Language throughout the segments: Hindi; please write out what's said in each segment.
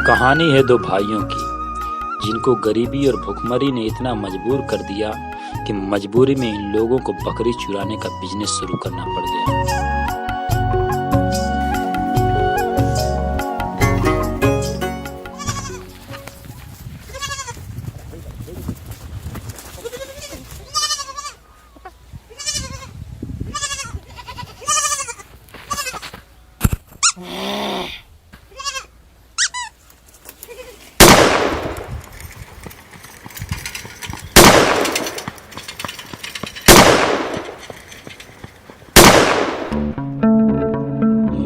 कहानी है दो भाइयों की जिनको गरीबी और भुखमरी ने इतना मजबूर कर दिया कि मजबूरी में इन लोगों को बकरी चुराने का बिजनेस शुरू करना पड़ गया।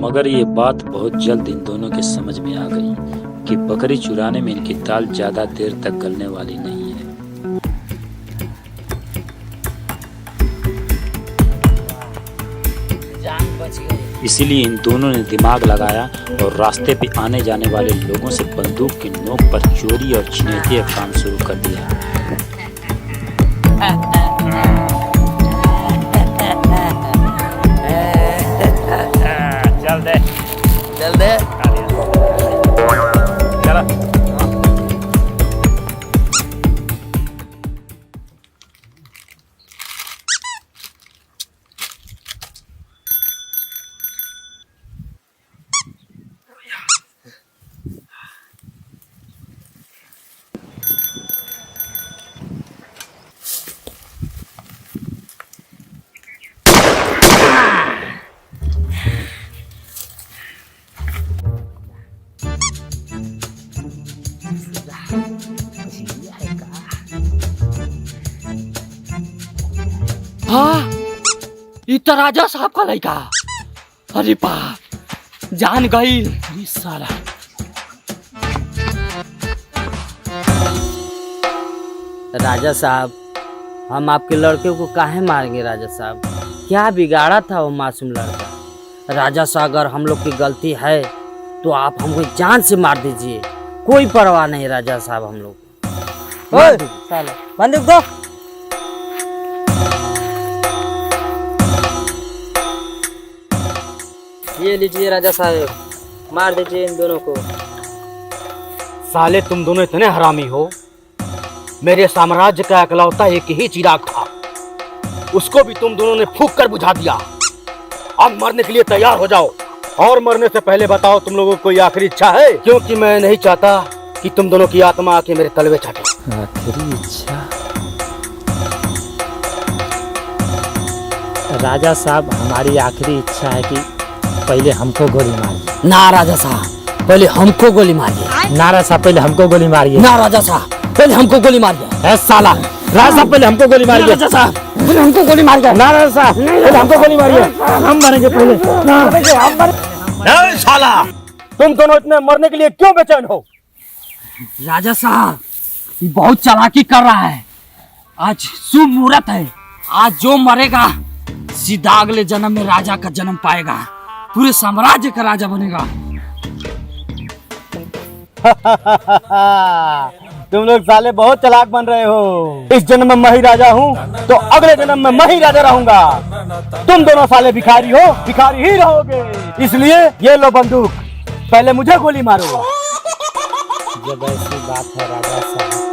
मगर ये बात बहुत जल्द इन दोनों के समझ में आ गई कि बकरी चुराने में इनकी दाल ज्यादा देर तक गलने वाली नहीं है। जान बच गई। इसीलिए इन दोनों ने दिमाग लगाया और रास्ते पे आने जाने वाले लोगों से बंदूक की नोक पर चोरी और छिनैती का काम शुरू कर दिया। चल दे चला। हाँ, ये तो राजा साहब का लड़का। अरे बाप, जान गई साला। राजा साहब, हम आपके लड़के को काहे मारेंगे राजा साहब? क्या बिगाड़ा था वो मासूम लड़का? राजा साहब, अगर हम लोग की गलती है तो आप हमको जान से मार दीजिए, कोई परवाह नहीं राजा साहब। हम लोग ओए साला बंदूक दो। ये लीजिए राजा साहब, मार दीजिए इन दोनों को। साले तुम दोनों इतने हरामी हो। मेरे साम्राज्य का इकलौता एक ही चिराग था, उसको भी तुम दोनों ने फूंक कर बुझा दिया। अब मरने के लिए तैयार हो जाओ, और मरने से पहले बताओ तुम लोगों को कोई आखिरी इच्छा है? क्योंकि मैं नहीं चाहता कि तुम दोनों की आत्मा आके मेरे तलवे चाटे। आखिरी इच्छा? राजा साहब, हमारी आखिरी इच्छा है कि पहले हमको गोली मारिए। ना राजा साहब, पहले हमको गोली मारिए। ना राजा साहब, पहले हमको गोली मारिए। ना राजा साहब, पहले हमको गोली मारिए। ए साला, राजा साहब पहले हमको गोली मारिए। राजा साहब, पहले हमको गोली मारिए। ना राजा साहब, पहले हमको गोली मारिए। हम मरेंगे पहले। ए साला, तुम दोनों इतने मरने के लिए क्यों बेचैन हो? राजा साहब, ये बहुत चालाकी कर रहा है। आज शुभ मुहूर्त है, आज जो मरेगा सीधा अगले जन्म में राजा का जन्म पाएगा, पूरे साम्राज्य का राजा बनेगा। तुम लोग साले बहुत चालाक बन रहे हो। इस जन्म में मैं ही राजा हूँ तो अगले जन्म में मैं ही राजा रहूंगा। तुम दोनों साले भिखारी हो, भिखारी ही रहोगे। इसलिए ये लो बंदूक, पहले मुझे गोली मारो। जब ऐसी बात है राजा साहब,